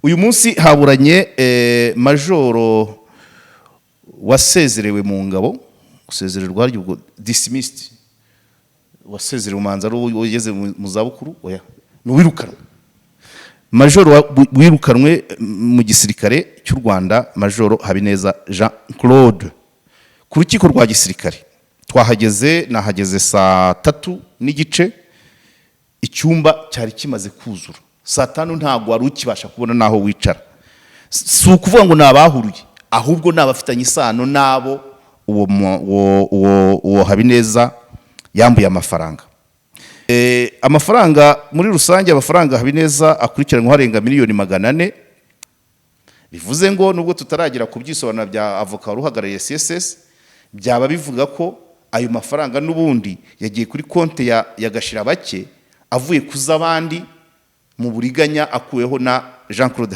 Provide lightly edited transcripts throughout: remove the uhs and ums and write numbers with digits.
uyu munsi haburanye majoro wasezerewe mu ngabo, gusezererwa ubwo dismissed, wasezerewe umanza ugeze mu zabukuru, oya n'uwirukanwe. Majoro wirukanwe mu gisirikare cy'u Rwanda, Majoro Habineza Jean Claude, ku rukiko rwa gisirikare. Twahageze, nahageze saa 3:30, icyumba cyari kimaze kuzura. Saa 5 ntago wari ukibasha kubona naho wicara. Si ukuvuga ngo nabahuruye, ahubwo nabafitanye isano nabo uwo Habineza yambuye amafaranga. Amafaranga muri rusange, amafaranga Habineza akurikiranwa harenga miliyoni 400. Bivuze ngo nubwo tutaragira ku byisobanura bya avoka ruhagarariye CSS, byaba bivuga ko ayo mafaranga n'ubundi yagiye kuri konte ya Gashira bake, avuye kuzabandi mu buriganya akuweho na Jean Claude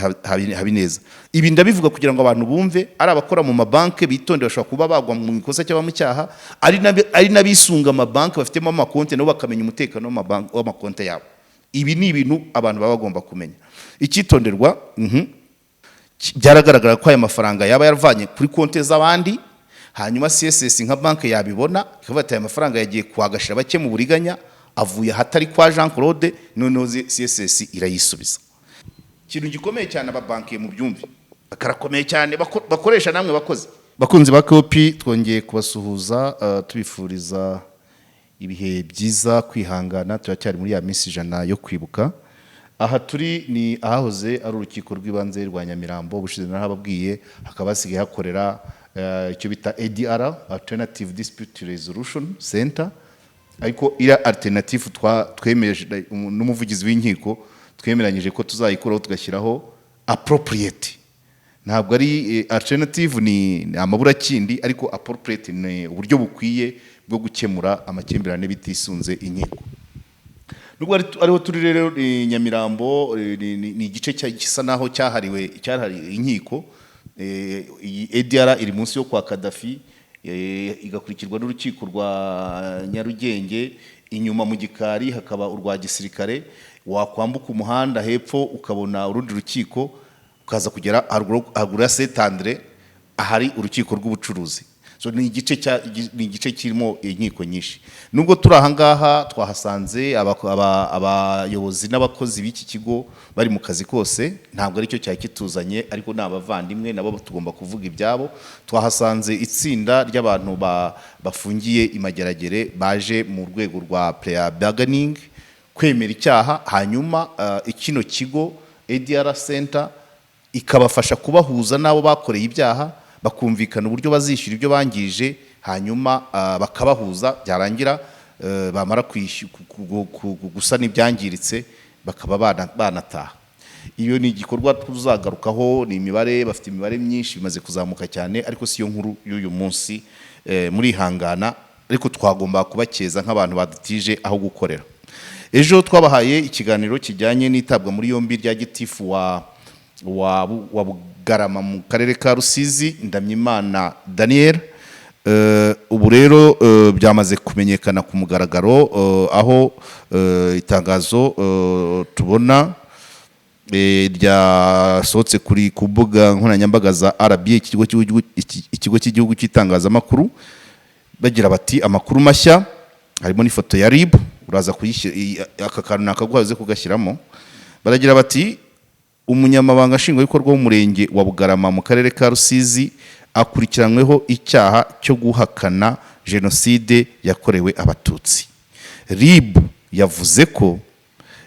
Habineza. Ibi ndabivuga kugira ngo abantu bumve, ari abakora mu mabanke bitonde, bashobora kuba bagwa mu ikosa cyangwa mu cyaha, ari nabisunga amabanke bafitemo amakonte nabo bakamenya umutekano w'amakonte yabo. Ibi ni ibintu abantu baba bagomba kumenya. Icyitonderwa, byaragaragara ko aya mafaranga yaba yaravanye kuri konte z'abandi, hanyuma CSS nka banke yabibona ikavuga ati aya mafaranga yagiye kwagashira bake mu buriganya, avuye hatari kwa Jean Claude, noneho CSS irayisubiza. Ikintu gikomeye cyane ababankiye mu byumvi, bakarakomeye cyane bakoresha namwe bakoze. Bakunzi ba Kopi, twongeye kubasuhuza, tubifuriza ibihe byiza, kwihangana, turacyari muri ya minsi 100 yo kwibuka. Aha turi ni ahahoze ari urukiko rw'ibanze rwa Nyamirambo, bushize narababwiye, hakaba hasigaye hakorera icyo bita ADR, Alternative Dispute Resolution Center. Ariko ira alternative twemeje n'umuvugizi w'inkiko, twemeranyije ko tuzayikuraho tugashyiraho appropriate. Ntabwo ari alternative, ni amabura kindi, ariko appropriate ni uburyo bukwiye bwo gukemura amakimbirane bitisunze inkiko. Nubwo ariho turi rero Nyamirambo, ni igice gisa naho cyahariwe inkiko. Iyi ADR iri munsi yo kwa Kadafi, igakurikirwa n'urukiko rwa Nyarugenge. Inyuma mu gikari hakaba urwa gisirikare, wakwambuka umuhanda hepfo ukabona urundi rukiko, ukaza kugera haruguru ya Saint Andre ahari urukiko rw'ubucuruzi. So ni igice kirimo inkiko nyinshi. Nubwo turi aha ngaha, twahasanze abayobozi n'abakozi b'iki kigo bari mu kazi kose, ntabwo ari cyo cyari kituzanye, ariko n'abavandimwe nabo tugomba kuvuga ibyabo. Twahasanze itsinda ry'abantu bafungiye imageragere, baje mu rwego rwa plea bargaining, kwemera icyaha, hanyuma ikino kigo ADR Center ikabafasha kubahuza nabo bakoreye ibyaha, bakumvikana uburyo bazishyura ibyo bangije, hanyuma bakabahuza, byarangira bamara gusana ibyangiritse bakaba banataha. Iyo ni igikorwa tuzagarukaho, ni imibare, bafite imibare myinshi, bimaze kuzamuka cyane, ariko si yo nkuru y'uyu munsi. Muri hangana, ariko twagomba kubakeza nk'abantu badutije aho gukorera. Ejo twabahaye ikiganiro kijyanye n'itabwa muri yombi rya gitifu wa Bugarama mu karere ka Rusizi, Ndamyimana Daniel. Ubu rero byamaze kumenyekana ku mugaragaro, aho itangazo tubona ryasohotse kuri kubuga nkoranyambaga za RBA, ikigo cy'igihugu cy'itangazamakuru, bagira bati amakuru mashya, harimo n'ifoto ya RIB, uraza kuyishyira, aka kantu nakaguhaze kugashyiramo. Baragira bati umunyamabanga nshingwabikorwa w'umurenge wa Bugarama mu karere ka Rusizi akurikiranyweho icyaha cyo guhakana jenoside yakorewe abatutsi. RIB yavuze ko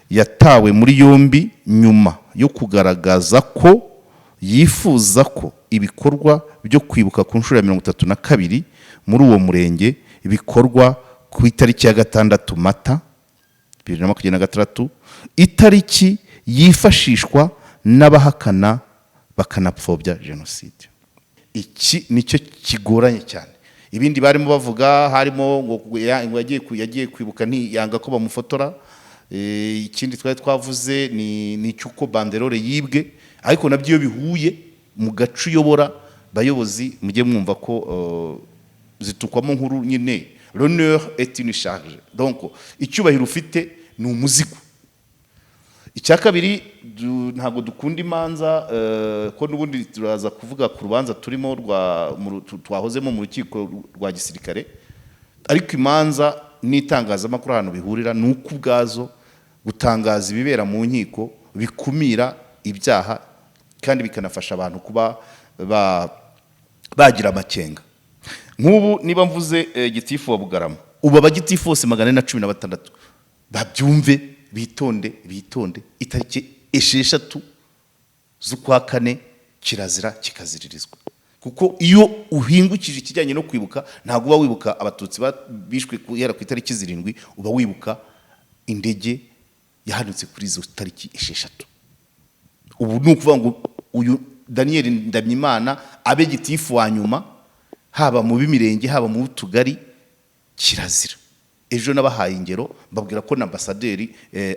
yatawe muri yombi nyuma yo kugaragaza ko yifuza ko ibikorwa byo kwibuka ku nshuro ya 32 muri uwo murenge bikorwa ku itariki ya 6 Mata 2026, itariki yifashishwa n'abahakana bakanapfobya jenoside. Iki nicyo kigoranye cyane. Ibindi barimo bavuga, harimo ngo yagiye kwibuka ntiyanga ko bamufotora. Ikindi twari twavuze ni cyuko banderole yibwe, ariko nabyo bihuye mu gacu uyobora, bayobozi mujye mwumva ko zitukwamo nkuru nyine. L'honneur est une charge. Donc icyubahiro ufite ni umuzigo. icya kabiri ntabwo dukunda imanza ko n'ubundi turaza kuvuga ku rubanza turimo twahozemo mu rukiko rwa gisirikare, ariko imanza n'itangazamakuru ahantu bihurira ni uko ubwazo gutangaza ibibera mu nkiko bikumira ibyaha kandi bikanafasha abantu kuba bagira amakenga. Nk'ubu niba mvuze gitifu wa Bugarama, ubu abagitifu bose 416 babyumve, bitonde itariki 6 z'ukwa 4 kirazira kikaziririzwa, kuko iyo uhingukije ikijyanye no kwibuka ntabwo uba wibuka abatutsi bishwe yara ku itariki 7, uba wibuka indege yahanutse kuri izo tariki 6. Ubu ni ukuvuga ngo uyu Daniel Ndamyimana abe gitifu wa nyuma, haba mu bimirenge haba mu tugari, kirazira. Ejo nabahaye ingero mbabwira ko na ambassadeur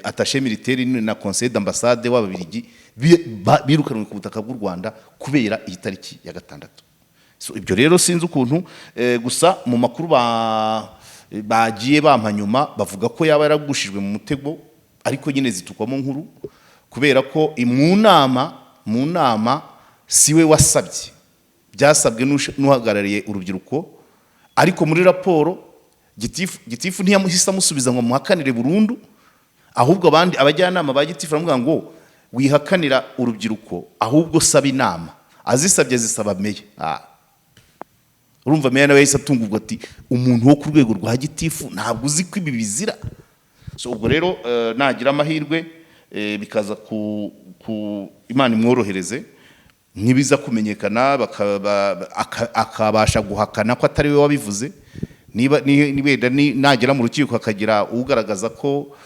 attaché militaire na conseil d'ambassade w'Ababiligi birukanwe ku butaka bw'u Rwanda kubera iyi tariki ya 6. So ibyo rero sinzi ukuntu gusa mu makuru bagiye bampanyuma bavuga ko yaba yaragushijwe mu mutego, ariko nyine zitukwamo nkuru kubera ko mu nama siwe wasabye, byasabwe n'uhagarariye urubyiruko, ariko muri raporo gitifu ntiyamuhisa amusubiza ngo muhakanire burundu, ahubwo abajyanama ba gitifu baravuga ngo wihakanira urubyiruko ahubwo saba inama, azisabye zisaba meya. Urumva meya nawe yahise atungurwa ati umuntu wo ku rwego rwa gitifu ntabwo uzi ko ibi bizira. So ubwo rero nagira amahirwe bikaza ku Imana imworohereze, ntibiza kumenyekana akabasha guhakana ko atari we wabivuze, niba nagera mu rukiko akagira ugaragaza ko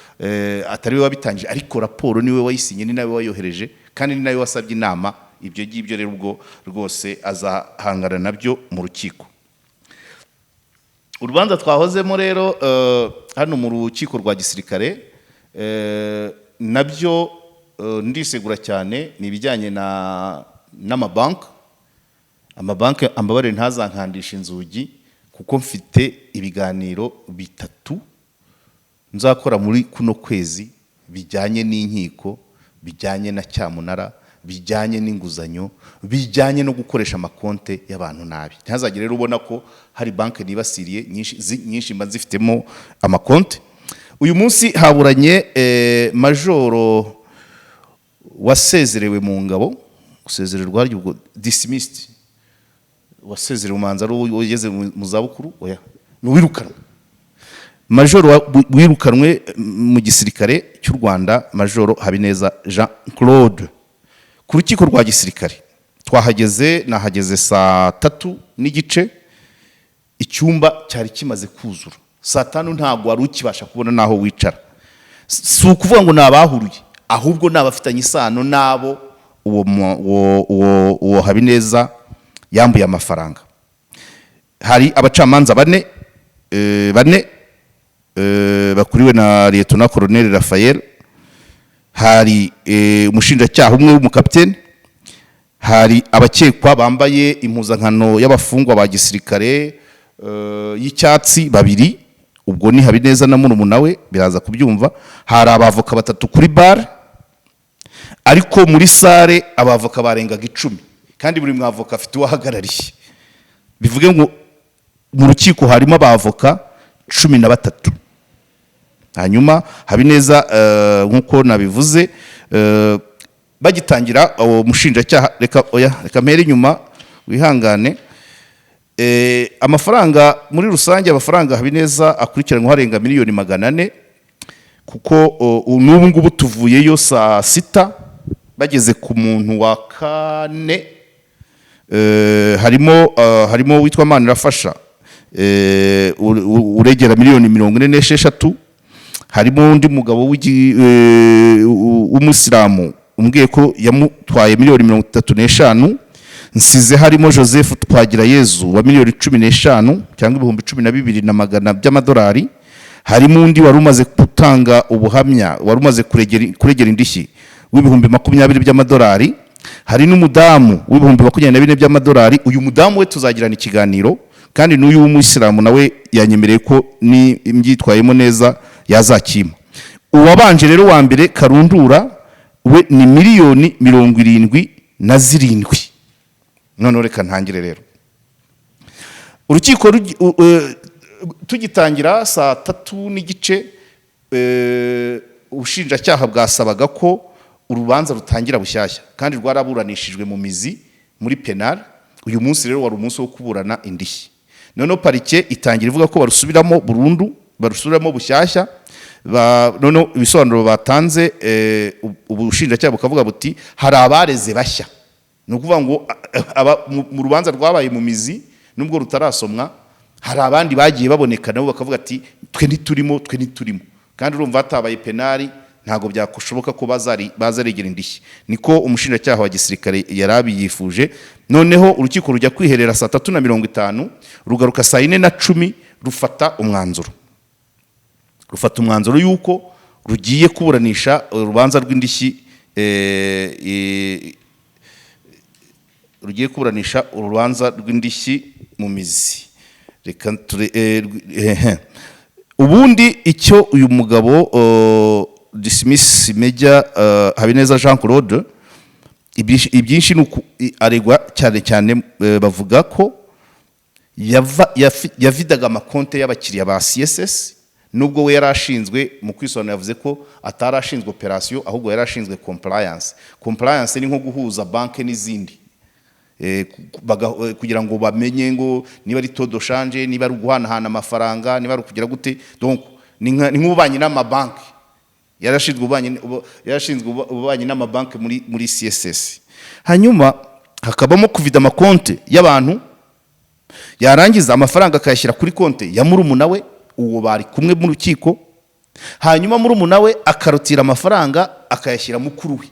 atari we wabitangije, ariko raporo niwe wayisinye, ni nawe wayohereje kandi ni nawe wasabye inama. Ibyo ngibyo rero ubwo rwose azahangana nabyo mu rukiko. Urubanza twahozemo rero hano mu rukiko rwa gisirikare nabyo ndisegura cyane, ni ibijyanye n'amabanki. Amabanki ambabarire ntazankandisha inzugi, kuko mfite ibiganiro 3 nzakora muri kuno kwezi bijyanye n'inkiko, bijyanye na cyamunara, bijyanye n'inguzanyo, bijyanye no gukoresha amakonte y'abantu nabi. Ntazagire rero ubona ko hari banki nibasiriye nyinshi mba zifitemo amakonte. Uyu munsi haburanye majoro wasezerewe mu ngabo, gusezererwa ariko dismissed, wasezerewe umanza ugeze mu zabukuru, oya nuwirukanwe. Majoro wirukanwe mu gisirikare cy'u Rwanda, Majoro Habineza Jean Claude. Ku rukiko rwa gisirikare nahageze saa 3:15, icyumba cyari kimaze kuzura. Saa 5 ntabwo wari ukibasha kubona naho wicara. Si ukuvuga ngo nabahuruye, ahubwo nabafitanye isano nabo uwo Habineza yambuye amafaranga. Hari abacamanza bane bakuriwe na Lieutenant Colonel Raphael, hari umushinjacyaha umwe w'umukapiteni, hari abakekwa bambaye impuzankano y'abafungwa ba gisirikare y'icyatsi 2, ubwo ni Habineza na murumuna we biraza kubyumva. Hari abavoka 3 kuri bar, ariko muri sare abavoka barengaga 10, kandi buri mwavoka afite uwahagarariye. Bivuge ngo mu rukiko harimo abavoka 13. Hanyuma Habineza nkuko nabivuze bagitangira umushinjacyaha, reka mpere inyuma wihangane. Amafaranga muri rusange, amafaranga Habineza akurikiranwa harenga miliyoni 400, kuko n'ubu ngubu tuvuyeyo saa 6 bageze ku muntu wa 4. harimo witwa Manirafasha uregera miliyoni 46. Harimo undi mugabo w'umusilamu umbwiye ko yamutwaye miliyoni 35. Nsize harimo Joseph Twagirayezu wa miliyoni 15 cyangwa 12,200 by'amadolari. Harimo undi wari umaze gutanga ubuhamya, wari umaze kuregera indishyi w'ibihumbi 20 by'amadolari. Hari n'umudamu w'ibihumbi 24 by'amadolari. Uyu mudamu we tuzagirana ikiganiro, kandi n'uyu w'umusilamu nawe yanyemereye ko ni imbyitwayemo neza yazakima. Uwabanje rero wa mbere Karundura we ni miliyoni 77. None reka ntangire rero. Urukiko tugitangira saa 3 n'igice ubushinjacyaha bwasabaga ko urubanza rutangira bushyashya kandi rwaraburanishijwe mu mizi muri penal. Uyu munsi rero wari umunsi wo kuburana indishyi. None parike itangira ivuga ko barusubiramo burundu, barusubiramo bushyashya. None ibisobanuro batanze ubushinjacyaha bukavuga buti hari abareze bashya. No kuvuga ngo mu rubanza rwabaye mu mizi nubwo rutarasomwa hari abandi bagiye baboneka nabo bakavuga ati twe ntiturimo kandi urumva hatabaye penali ntago byakoshoboka ko bazaregera indishyi. Niko umushinjacyaha wa gisirikare yarabi yifuje. Noneho urukiko rujya kwiherera saa 3:50 rugaruka saa 4:10 rufata umwanzuro yuko rugiye kuburanisha urubanza rw'indishyi mu mizi. Reka ubundi icyo uyu mugabo Dismiss Major Habineza Jean Claude ibyinshi aregwa cyane bavuga ko yavidaga amakonte y'abakiriya ba CSS, nubwo we yarashinzwe mu kwisobanura yavuze ko atarashinzwe operation ahubwo yarashinzwe compliance ni nko guhuza banke n'izindi kugira ngo bamenye ngo niba ari todo change, niba ari guhanahana amafaranga, niba ari kugira gute. Donc ni nk'ububanyi n'amabanki, yarashinzwe ububanyi n'amabanki muri CSS. Hanyuma hakabamo kuvida amakonte y'abantu, yarangiza amafaranga akayashyira kuri konte ya murumuna we uwo bari kumwe mu rukiko. Hanyuma murumuna we akarutira amafaranga akayashyira mukuru we.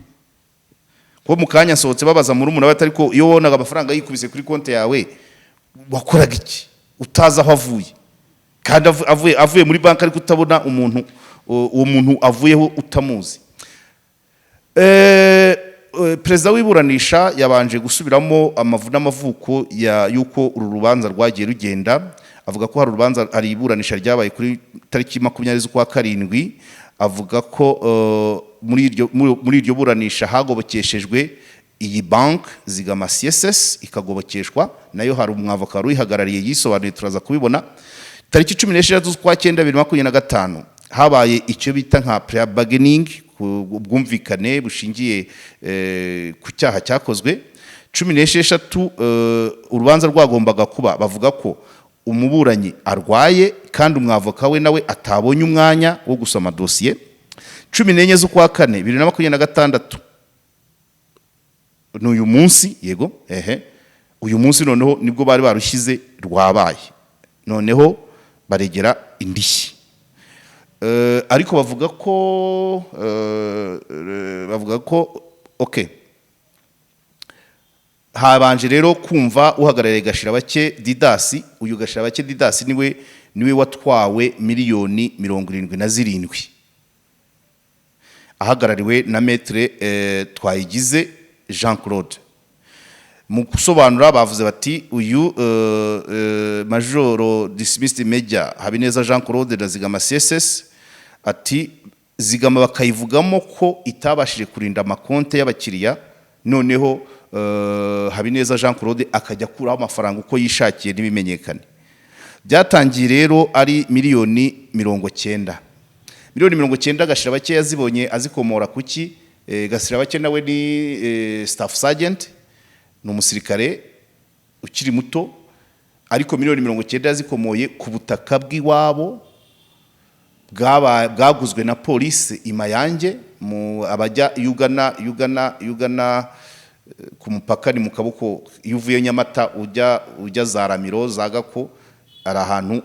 Ko mukanya nsohotse babaza murumuna we atari ko iyo wonaga amafaranga yikubise kuri konte yawe wakoraga iki utaza aho avuye, kandi avuye muri banki ariko utabona uwo muntu avuyeho utamuzi. Perezida w'iburanisha yabanje gusubiramo n'amavuko yuko uru rubanza rwagiye rugenda. Avuga ko hari iburanisha ryabaye kuri tariki 20 z'ukwa karindwi. Avuga ko muri iryo buranisha hagobokeshejwe iyi bank Zigama CSS ikagobokeshwa nayo. Hari umwavoka ruyihagarariye yisobanuye, turaza kubibona. Tariki 16 z'ukwa 9 2025 habaye icyo bita nka pre-bargaining, ubwumvikane bushingiye ku cyaha cyakozwe. 16 urubanza rwagombaga kuba, bavuga ko umuburanyi arwaye kandi umwavoka we nawe atabonye umwanya wo gusoma dosiye. 14 z'ukwa 4 2026 n'uyu munsi, yego uyu munsi noneho nibwo bari barushyize rwabaye, noneho baregera indishyi. Ariko bavuga ko okay, habanje rero kumva uhagarariye Gashirabake Didasi. Uyu Gashirabake Didasi niwe watwawe miliyoni 77 ahagarariwe na Maître Twayigize Jean Claude. Mu gusobanura bavuze bati uyu Majoro Dismissed Major Habineza Jean Claude na Zigama CSS ati Zigama bakayivugamo ko itabashije kurinda amakonte y'abakiriya, noneho Habineza Jean Claude akajya kuraho amafaranga uko yishakiye n'ibimenyekane. Byatangiye rero ari miliyoni 90. Miliyoni 90 Gashirabake yazibonye azikomora kuki. Gashirabake nawe ni staff sergeant, ni umusirikare ukiri muto, ariko miliyoni 90 yazikomoye ku butaka bw'iwabo bwaguzwe na polisi Imayange mu abajya Ugana ku mupaka ni mu kaboko. Iyo uvuye Nyamata ujya za Ramiro za Gako, ari ahantu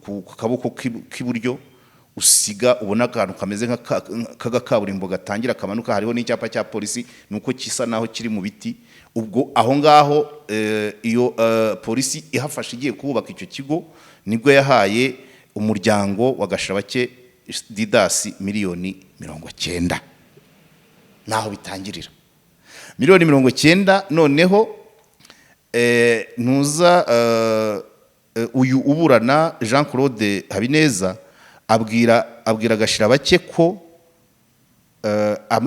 ku kaboko k'iburyo usiga ubona akantu kameze nk'agakaburimbo gatangira kamanuka, hariho n'icyapa cya polisi, nuko kisa naho kiri mu biti. Ubwo aho ngaho iyo polisi ihafashe igiye kubaka icyo kigo nibwo yahaye umuryango wa Gashirabake Didasi miliyoni 90. Naho bitangirira miliyoni 90. Noneho ntuza uyu uburana Jean Claude Habineza abwira Gashirabake ko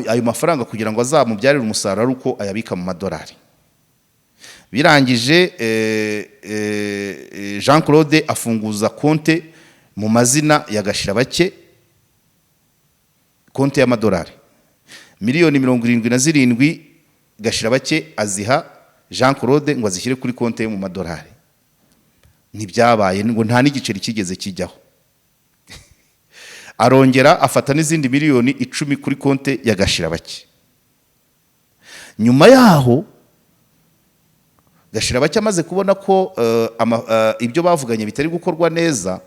ayo mafaranga kugira ngo azamubyarire umusaruro ari uko ayabika mu madolari. Birangije Jean Claude afunguza konte mu mazina ya Gashirabake, konte y'amadolari miliyoni 77 Gashirabake aziha Jean Claude ngo azishyire kuri konte yo mu madolari. Ntibyabaye ngo nta n'igiceri kigeze kijyaho. Arongera afata n'izindi miliyoni 10 kuri konte ya Gashirabake. Nyuma yaho Gashirabake amaze kubona ko ibyo bavuganye bitari gukorwa neza,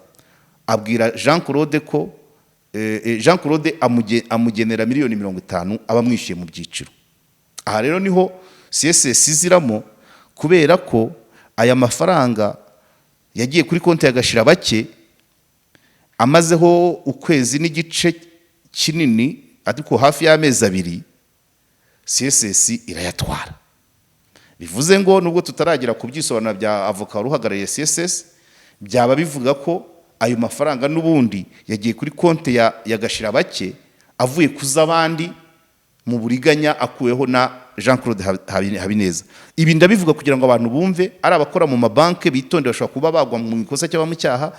abwira Jean Claude ko Jean Claude amugenera miliyoni 50 abamwishyuye mu byiciro. Aha rero niho CSS iziramo, kubera ko aya mafaranga yagiye kuri konti ya Gashirabake amazeho ukwezi n'igice kinini, ariko hafi y'amezi 2 CSS irayatwara. Bivuze ngo nubwo tutaragira kubyisobanura bya avoka ruhagarariye CSS, byaba bivuga ko ayo mafaranga n'ubundi yagiye kuri konti ya Gashirabake avuye kuzabandi mu buriganya akuweho na Jean Claude Habineza. Ibi ndabivuga kugira ngo abantu bumve, ari abakora mu mabanke bitonde bashobora kuba bagwa mu ikosa cyangwa mu cyaha,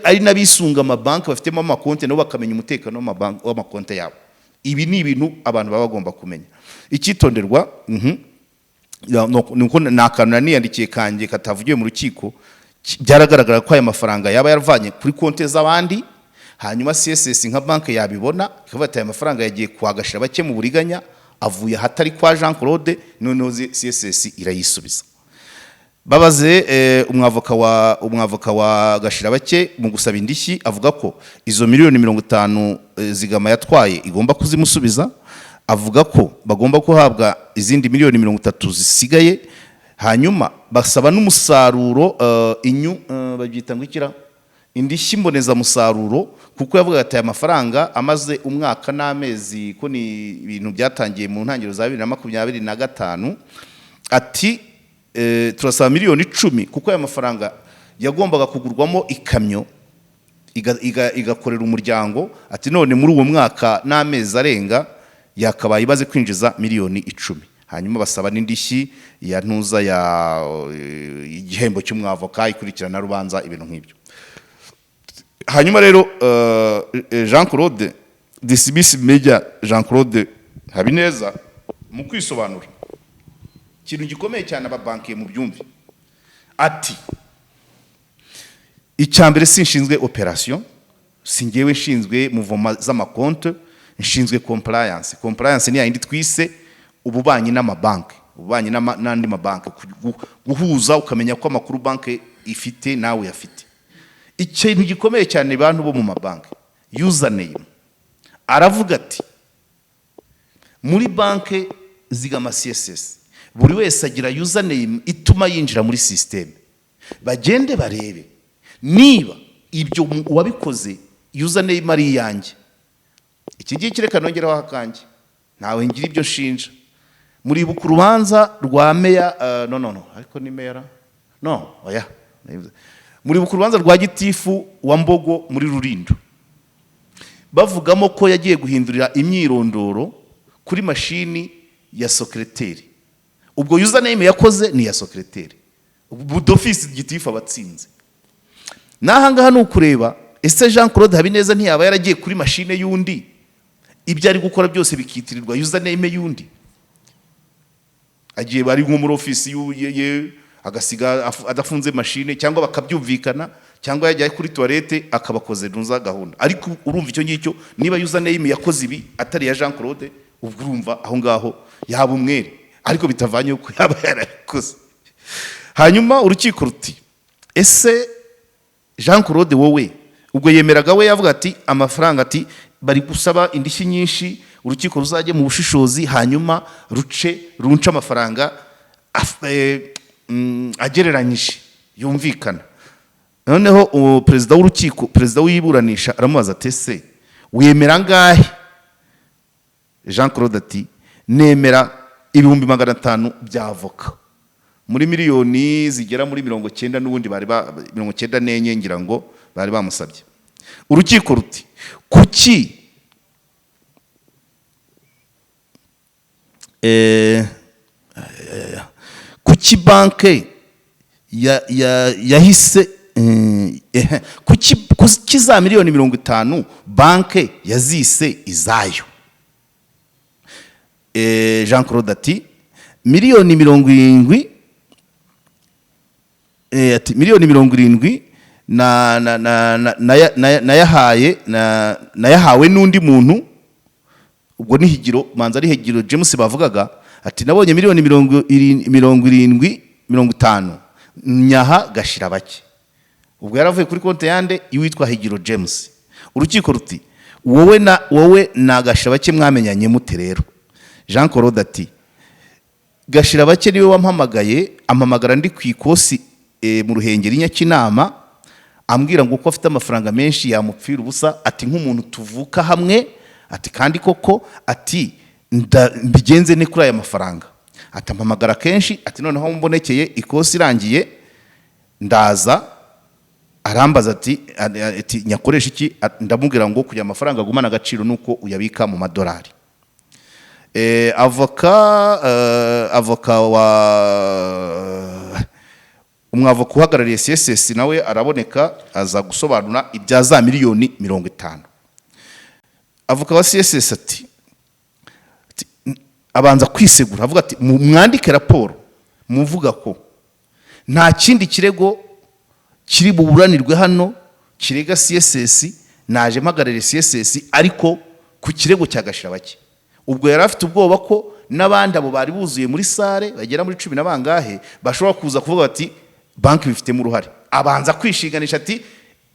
ari nabisunga amabanke bafitemo amakonte nabo bakamenya umutekano w'amakonte yabo. Ibi ni ibintu abantu baba bagomba kumenya. Icyitonderwa nuko nakanuna niyandikiye kanjye katavugiye mu rukiko, byaragaragara ko aya mafaranga yaba yaravanye kuri konte z'abandi, hanyuma CSS nka banke yabibona ikavuga ati aya mafaranga yagiye kwa Gashirabake mu buriganya avuye hatari kwa Jean Claude, noneho CSS irayisubiza. Babaze umwavoka wa Gashirabake mu gusaba indishyi, avuga ko izo miliyoni 50 zigama yatwaye igomba kuzimusubiza, avuga ko bagomba kuhabwa izindi miliyoni 30 zisigaye, hanyuma basaba n'umusaruro babyita ngo ikira indishyi mboneza musaruro, kuko yavuga ati aya mafaranga amaze umwaka n'amezi, ko ni ibintu byatangiye mu ntangiriro za 2025, ati turasaba miliyoni 10 kuko aya mafaranga yagombaga kugurwamo ikamyo igakorera umuryango, ati none muri uwo mwaka n'amezi arenga yakabaye imaze kwinjiza miliyoni 10. Hanyuma basaba n'indishyi ya ntuza ya igihembo cy'umwavoka ikurikirana rubanza, ibintu nk'ibyo. Hanyuma rero Jean Claude Disibisi Media Jean Claude Habineza mu kwisobanura ikintu gikomeye cyane ababankiye mu byumvi, ati icyambere sinshinzwe operation, singewe nshinzwe muvoma z'amakonte, nshinzwe compliance. Compliance ni yindi twise ububanyi n'amabanki, ububanyi n'andi mabanki, guhuza ukamenya ko amakuru banki ifite nawe yafite. Ikintu gikomeye cyane bantu bo mu mabanki, username. Aravuga ati muri banki zigama CSS buri wese agira username ituma yinjira muri system. Bagende barebe niba ibyo wabikoze username ari yanjye. Iki gihe kireka nongeraho akanje, nawe ngira ibyo nshinja. Muri buku rubanza rwa meya ariko ni meya oya, muri buku rubanza rwa gitifu wa Mbogo muri Rulindo, bavugamo ko yagiye guhindurira imyirondoro kuri mashini ya secretary. Ubwo username yakoze ni ya secretary, ubwo d'office gitifu abatsinze. Nahangaha nukureba ese Jean Claude Habineza ntiyaba yaragiye kuri mashine yundi, ibyo ari gukora byose bikitirirwa username yundi. Agiye bari nko muri office ye agasiga adafunze mashine, cyangwa bakabyumvikana, cyangwa yajya kuri toilette akabakoze ntuza gahunda. Ariko urumva icyo ngicyo, niba username yakoze ibi atari ya Jean Claude, ubwo urumva aho ngaho yaba umwere, ariko bitavanye uko yaba yarakoze. Hanyuma urukiko ruti ese Jean Claude wowe ubwo yemeraga, we yavuga ati amafaranga, ati bari gusaba indishyi nyinshi, urukiko ruzajye mu bushishozi hanyuma runca amafaranga agereranyije yumvikana. Noneho perezida w'urukiko, perezida w'iburanisha aramubaza ati ese wemera ngahe? Jean Claude ati nemera 500,000 by'avoka muri miliyoni zigera muri 90 n'ubundi bari 94 ngira ngo bari bamusabye. Urukiko ruti kuki eh, kuki banke yahise kuki za miliyoni 50 banke yazise izayo? Jean Claude ati miliyoni 70, ati miliyoni 70 nayahawe n'undi muntu, ubwo ni Higiro, manza ari Higiro James bavugaga, ati nabonye miliyoni 50 nyaha gashira bake. Ubwo yaravuye kuri konti yande iwitwa Higiro James. Urukiko ruti wowe na gashira bake mwamenyanye mute rero? Jean Claude ati gashira bake niwe wampamagaye, ampamagara ndi ku ikosi mu Ruhengeri Nyakinama, ambwira ngo uko afite amafaranga menshi yamupfira ubusa, ati nk'umuntu tuvuka hamwe, ati kandi koko, ati mbigenze ne kuri aya mafaranga. Ati ampamagara kenshi, ati noneho mbonekeye ikosi irangiye ndaza, arambaza ati nyakoresha iki? Ndamubwira ngo kugira amafaranga agumana agaciro nuko uyabika mu madolari. Avoka wa umwavoka uhagarariye CSS nawe araboneka, aza gusobanura ibya za miliyoni 50. Avoka wa CSS ati abanza kwisegura, avuga ati mwandike raporo muvuga ko nta kindi kirego kiri buburanirwe hano kirega CSS, naje mpagarariye CSS ariko ku kirego cya gashira bake. Ubwo yari afite ubwoba ko n'abandi abo bari buzuye muri sare bagera muri 10 na bangahe bashobora kuza kuvuga bati banki bifite mu ruhare. Abanza kwishinganisha ati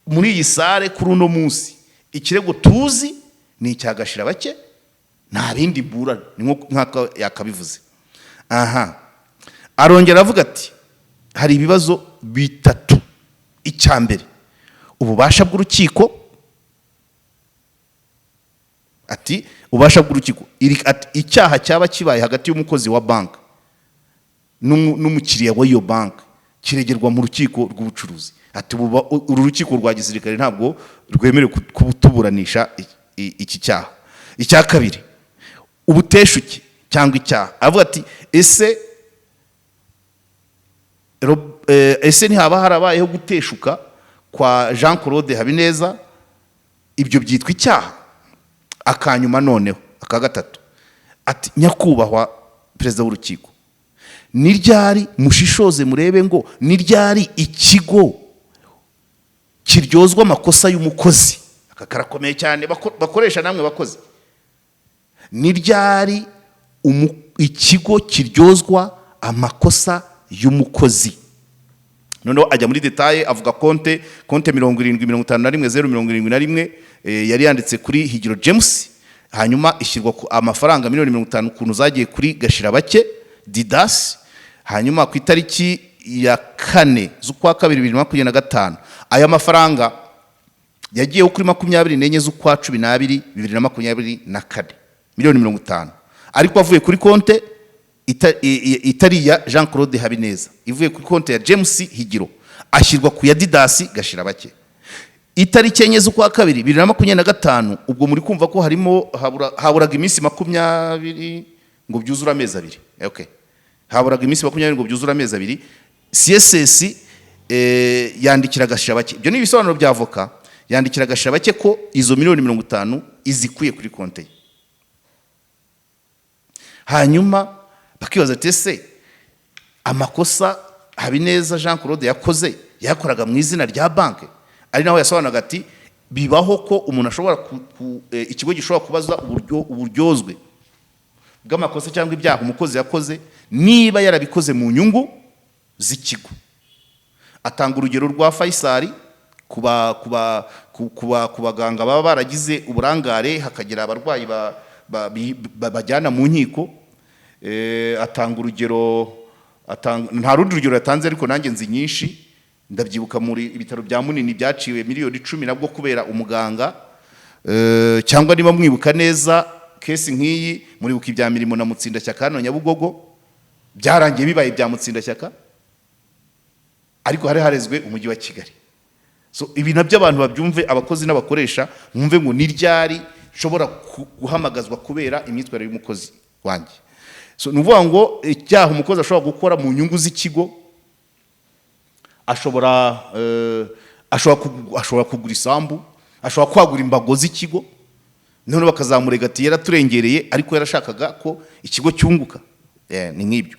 muri iyi sare kuri uno munsi ikirego tuzi ni icya gashira bake, nta bindi burana, ni nk'aka yakabivuze. Arongera avuga ati hari ibibazo bitatu. Icyambere ububasha bw'urukiko, ati ubasha bw'urukiko icyaha cyaba kibaye hagati y'umukozi wa bank n'umukiriya wa iyo bank kiregerwa mu rukiko rw'ubucuruzi. Ati uru rukiko rwa gisirikare ntabwo rwemerewe kubutuburanisha iki cyaha. Icya kabiri ubuteshuke cyangwa icyaha, avuga ati ese ntihaba harabayeho guteshuka kwa Jean Claude Habineza, ibyo byitwa icyaha. Akanyuma noneho aka gatatu, ati nyakubahwa perezida w'urukiko, ni ryari mushishoze murebe ngo ni ryari ikigo kiryozwa amakosa y'umukozi, aka karakomeye cyane bakoresha namwe bakozi, ni ryari ikigo kiryozwa amakosa y'umukozi. Noneho ajya muri detaye, avuga konte 70,51,071 yari yanditse kuri Higiro James, hanyuma ishyirwa amafaranga miliyoni 50 kuntu zagiye kuri gashira bake Didas, hanyuma ku itariki ya 4 z'ukwa 2025 aya mafaranga yagiyeho kuri 24 z'ukwa 12 2024 miliyoni 50, ariko avuye kuri konte itari ya Jean Claude Habineza, ivuye kuri konte ya James Higiro, ashyirwa ku ya Didas gashira bake. Itariki 4 z'ukwa 2 2025, ubwo muri kumva ko harimo haburaga iminsi 20 ngo byuzura amezi abiri. Okay, haburaga iminsi 20 ngo byuzura amezi abiri, CSS yandikira gashira bake. Ibyo ni ibisobanuro bya avoka, yandikira gashira bake ko izo miliyoni 50 izikuye kuri konte. Hanyuma bakibaza ati ese amakosa Habineza Jean Claude yakoze yakoraga mu izina rya banke? Ari naho yasobanuraga ati bibaho ko umuntu ashobora ikigo gishobora kubaza uburyozwe bw'amakosa cyangwa ibyaha umukozi yakoze niba yarabikoze mu nyungu z'ikigo. Atanga urugero rwa Faisal kubaganga baba baragize uburangare hakagira abarwayi bajyana mu nkiko. Atanga urugero, nta rundi rugero yatanze ariko nanjye nzi nyinshi. Ndabyibuka muri ibitaro bya Munini byaciwe miliyoni 10 nabwo kubera umuganga. Cyangwa niba mwibuka neza kesi nk'iyi muribuka ibya Mirimo na Mutsindashyaka hano Nyabugogo, byarangiye bibaye bya Mutsindashyaka ariko hari harezwe umujyi wa Kigali. So ibi nabyo abantu babyumve, abakozi n'abakoresha mwumve ngo ni ryari shobora guhamagazwa kubera imyitwarire y'umukozi wanjye. so nuvuga ngo icyaha umukozi ashobora gukora mu nyungu z'ikigo ashobora kugura isambu, ashobora kwagura imbago z'ikigo, none bakazamurega ati yaraturengereye ariko yarashakaga ko ikigo cyunguka. Ni nk'ibyo.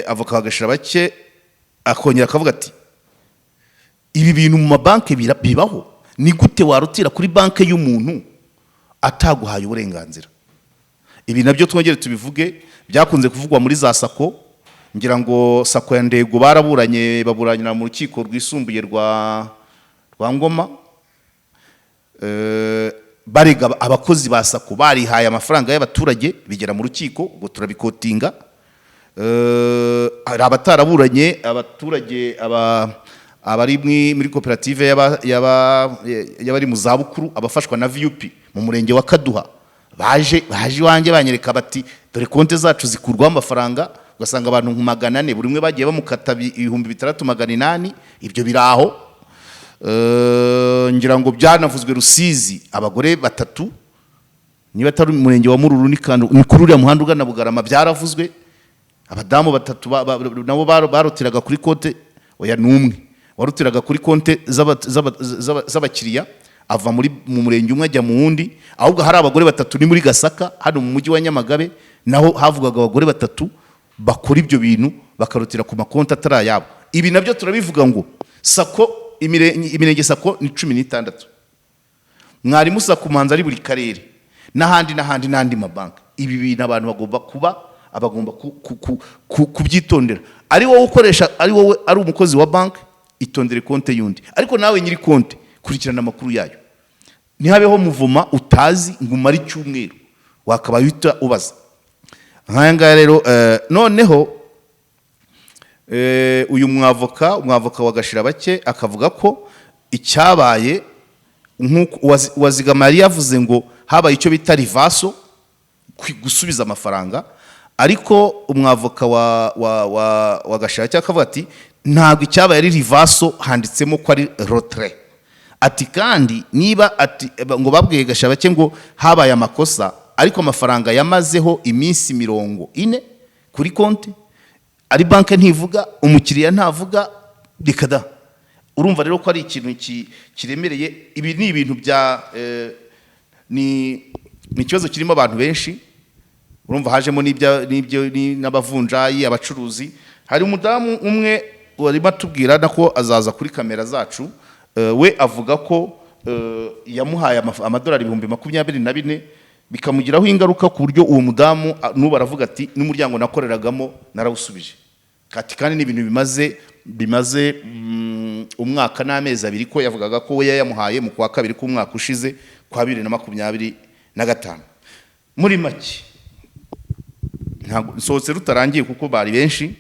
Avoka Bagashira bake akongera akavuga ati ibi bintu mu mabanki bibaho, ni gute warutira kuri banki y'umuntu ataguhaye uburenganzira? Ibi nabyo twongere tubivuge, byakunze kuvugwa muri za sako, ngira ngo sako ya Ndego baburanira mu rukiko rwisumbuye rwa Ngoma, barega abakozi ba sako barihaye amafaranga y'abaturage, bigera mu rukiko, ubwo turabikotinga. Hari abataraburanye, abaturage abari muri koperative y'abari mu zabukuru, abafashwa na VUP mu murenge wa Kaduha, baje iwanjye banyereka bati dore konte zacu zikurwaho amafaranga, ugasanga abantu 400 buri umwe bagiye bamukata 3800. Ibyo biraho. Ngira ngo byanavuzwe Rusizi, abagore 3, niba atari umurenge wa Mururu ni kuri uriya muhanda ugana Bugarama, byaravuzwe. Abadamu 3 nabo barutiraga kuri konte, oya numwe warutiraga kuri konte z'abakiriya, ava mu murenge umwe ajya mu wundi. Ahubwo hari abagore 3 ni muri Gasaka hano mu mujyi wa Nyamagabe, naho havugaga abagore 3 bakora ibyo bintu bakarutira ku makonti atarayabo. Ibi nabyo turabivuga ngo sako imirenge sako ni 16. Mwarimu sako manza ari buri karere n'ahandi mabanki. Ibi bintu abantu bagomba kubyitondera. Ari wowe ukoresha, ari umukozi wa banki, itondere konte yundi. Ariko nawe nyiri konte kurikirana amakuru yayo, ntihabeho muvuma utazi ngo umare icyumweru wakabaye uhita ubaza. Nk'aya ngaya rero noneho uyu mwavoka wa Gashira bake akavuga ko icyabaye nk'uko Uwazigama yari yavuze ngo habaye icyo bita rivaso, gusubiza amafaranga, ariko umwavoka wa Gashira bake akavuga ati ntabwo icyabaye ari rivaso, handitsemo ko ari retrait. Ati kandi niba ngo babwiye Gashira bake ngo habaye amakosa, ariko amafaranga yamazeho iminsi 40 kuri konti, ari banki ntivuga, umukiriya ntavuga, rikada. Urumva rero ko ari ikintu kiremereye. Ibi ni ibintu bya ni ikibazo kirimo abantu benshi. Urumva hajemo n'ibyo n'abavunjayi, abacuruzi. Hari umudamu umwe warimo atubwira nako azaza kuri kamera zacu, we avuga ko yamuhaye amadolari 24,000 bikamugiraho ingaruka ku buryo uwo mudamu n'ubu aravuga ati n'umuryango nakoreragamo narawusubije. Kandi n'ibintu bimaze umwaka n'amezi 2 ko yavugaga ko we yamuhaye mu kwa kabiri k'umwaka ushize kwa 2025. Muri make ntabwo sohotse rutarangiye kuko bari benshi,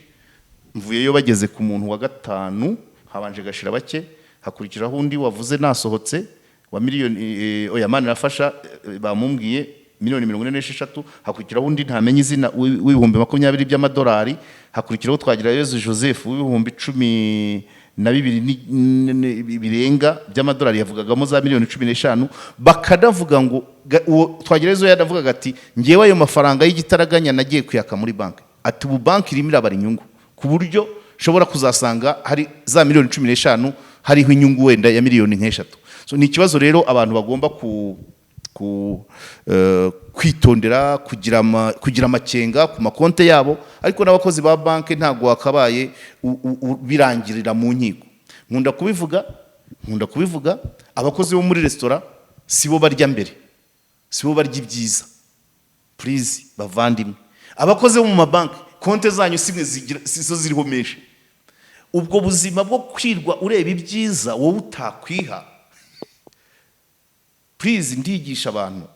mvuyeyo bageze ku muntu wa 5, habanje Gashira bake, hakurikiraho undi wavuze nasohotse wa miliyoni oya Mana irafasha bamumbwiye $46,000, hakurikiraho undi ntamenye izina w'ibihumbi 20 by'amadolari, hakurikiraho Twagira Yezu Joseph w'ibihumbi 12 birenga by'amadolari, yavugagamo za miliyoni 15. Bakadavuga ngo Twagira Yezu yadavugaga ati ngewe ayo mafaranga y'igitaraganya nagiye kuyaka muri banki, ati ubu banki irimo irabara inyungu ku buryo shobora kuzasanga hari za miliyoni 15 hariho inyungu wenda ya miliyoni 3. So ni ikibazo rero abantu bagomba kwitondera, kugira amakenga ku makonte yabo, ariko n'abakozi ba banki ntago wakabaye birangirira mu nkiko. Nkunda kubivuga abakozi bo muri restaurant sibo barya mbere, sibo barya ibyiza. Please bavandimwe, abakozi bo mu mabanki konte zanyu simwe sizo ziriho menshi. Ubwo buzima bwo kwirwa ureba ibyiza wowe utakwiha, please ndigisha abantu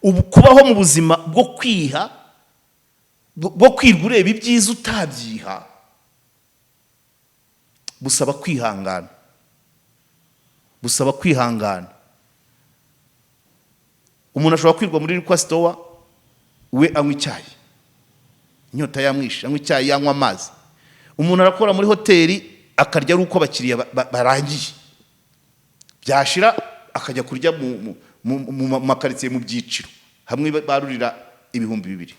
ubu kubaho mu buzima bwo kwirwa ureba ibyiza utabyiha busaba kwihangana. Umuntu ashobora kwirwa muri liquor store, we anywa icyayi, inyota yamwishe, anywa icyayi, yanywa amazi. Umuntu arakora muri hoteli akarya ari uko abakiriya barangiye, byashira akajya kurya mu makaritsiye mu byiciro, hamwe barurira 2,000.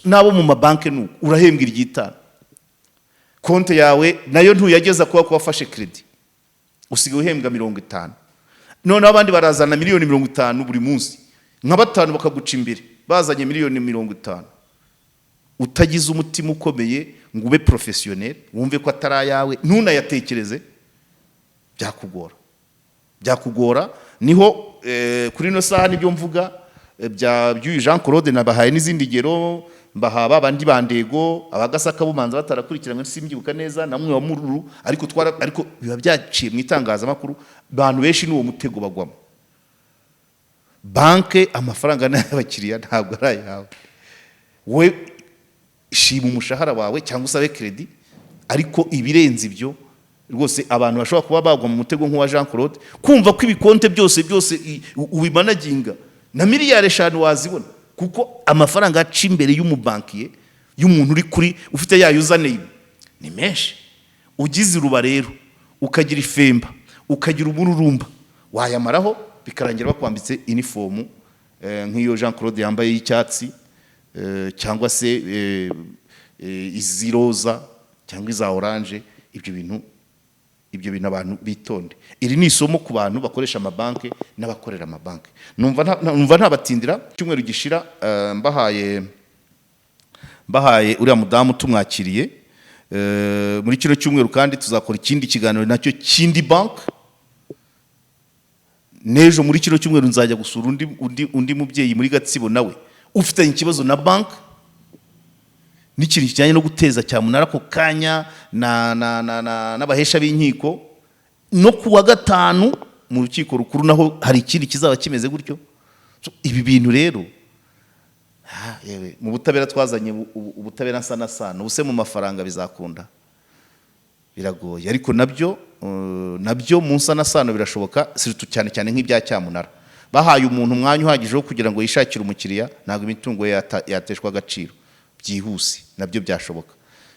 Nabo mu mabanki nuko urahembwa 5. Konte yawe nayo ntuyageza kuba wafashe credit, usigaye uhembwa 50. None abandi barazana miliyoni 50 buri munsi, nka 5 bakaguca imbere bazanye miliyoni 50. Utagize umutima ukomeye ngo ube professionnel, wumve ko atari yawe, ntunayatekereze, byakugora. Niho kuri no saha nibyo mvuga by'uyu Jean Claude nabahaye n'izindi ngero, mbahaba abandi bandego abagasaka bumanza batarakurikiranywe simbyibuka neza namwe wa Mururu, ariko biba byaciye mu itangazamakuru, bantu benshi n'uwo mutego bagwamo. Banke amafaranga n'abakiriya ntabwo ari ayawe, we shima umushahara wawe cyangwa usabe credit, ariko ibirenze ibyo rwose abantu bashobora kuba bagwa mu mutego nk'uwa Jean Claude, kumva ko ibikonte byose ubimanaginga na miliyari 5 wazibona, kuko amafaranga aca imbere y'umubankiye y'umuntu uri kuri ufite ya username ni menshi. Ugize ruba rero ukagira ifemba ukagira umururumba, wayamaraho bikarangira bakwambitse uniform nk'iyo Jean Claude yambaye y'icyatsi, cyangwa se iziroza cyangwa iza orange. Ibyo bintu abantu bitonde. Iri ni isomo ku bantu bakoresha amabanki n'abakorera amabanki. Numva ntabatindira. Cyumweru gishira mbahaye uriya mudamu tumwakiriye muri kino cyumweru, kandi tuzakora ikindi kiganiro nacyo kindi bank. Nejo muri kino cyumweru nzajya gusura undi mubyeyi muri Gatsibo nawe ufitanye ikibazo na bank n'ikintu kijyanye no guteza cyamunara ko kanya n'abahesha b'inkiko. No kuwa 5 mu rukiko rukuru naho hari ikindi kizaba kimeze gutyo. Ibi bintu rero mu butabera twazanye ubutabera sana ubuse mu mafaranga bizakunda, biragoye, ariko nabyo mu sana birashoboka, siritu cyane nk'ibya cyamunara. Bahaye umuntu umwanya uhagije wo kugira ngo yishakire umukiriya, ntabwo imitungo yateshwa agaciro byihuse, nabyo byashoboka.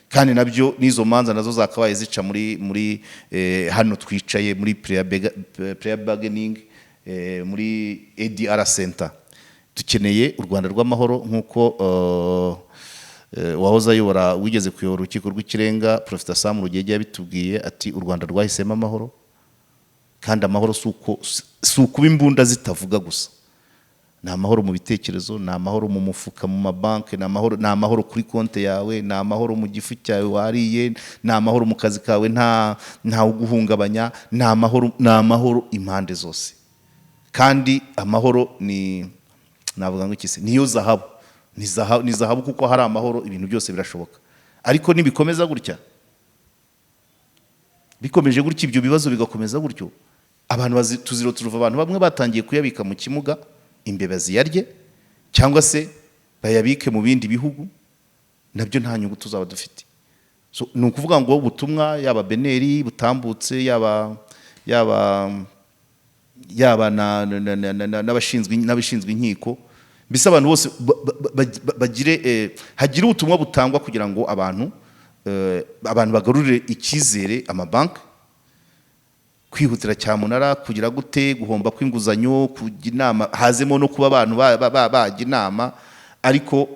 Kandi nabyo nizo manza nazo zakabaye zica muri hano twicaye muri prayer bargaining muri ADR Center. Dukeneye u Rwanda rw'amahoro, nk'uko wahoze ayobora wigeze kuyobora urukiko rw'ikirenga Professor Sam Rugege yabitubwiye ati u Rwanda rwahisemo amahoro, kandi amahoro si ukuba imbunda zitavuga gusa. Ni amahoro mu bitekerezo, ni amahoro mu mufuka mu mabanki, ni amahoro kuri konte yawe, ni amahoro mu gifu cyawe wariye, ni amahoro mu kazi kawe nta uguhungabanya, ni amahoro impande zose. Kandi amahoro navuga ngo ikise niyo zahabu, ni zahabu, kuko hari amahoro ibintu byose birashoboka. Ariko nibikomeza gutya, bikomeje gutya, ibyo bibazo bigakomeza gutyo, abantu turuva abantu bamwe batangiye kuyabika mu kimuga, imbeba ziyarye, cyangwa se bayabike mu bindi bihugu, nabyo nta nyungu tuzaba dufite. Ni ukuvuga ngo ubutumwa yaba Beneri butambutse, yaba n'abashinzwe inkiko, mbese abantu bose hagire ubutumwa butangwa kugira ngo abantu bagarurire icyizere amabanki, kwihutira cyamunara, kugira gute, guhomba kw'inguzanyo, kujya inama, hazemo no kuba abantu bajya inama. Ariko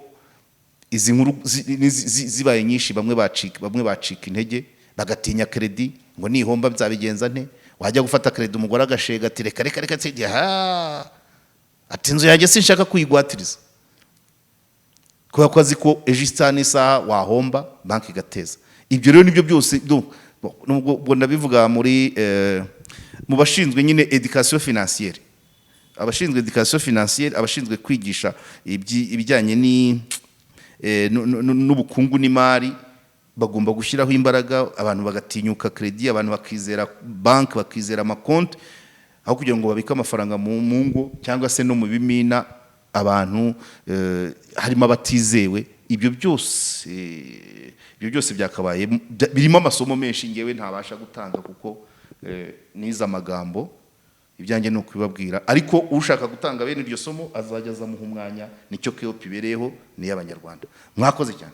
izi nkuru zibaye nyinshi, bamwe bacika intege, bagatinya credit, ngo nihomba byabigenza nte. Wajya gufata credit umugore agashega ati reka ati inzu yanjye sinshaka kuyigwatiriza, kubera ko azi ko ejo isaha wahomba banki igateza. Ibyo rero nibyo byose nubwo ndabivuga mu bashinzwe nyine education financière, abashinzwe education financière, abashinzwe kwigisha ibijyanye n'ubukungu n'imari, bagomba gushyiraho imbaraga, abantu bagatinyuka credit, abantu bakizera banki, bakizera amakonti, aho kugira ngo babike amafaranga mu ngo cyangwa se no mu bimina abantu harimo abatizewe. Ibyo byose byakabaye birimo amasomo menshi ngewe ntabasha gutanga, kuko niza amagambo ibyanjye no kubibabwira. Ariko ushaka gutanga bene iryo somo azajya azamuha umwanya, nicyo KOP ibereyeho, ni y'Abanyarwanda. Mwakoze cyane.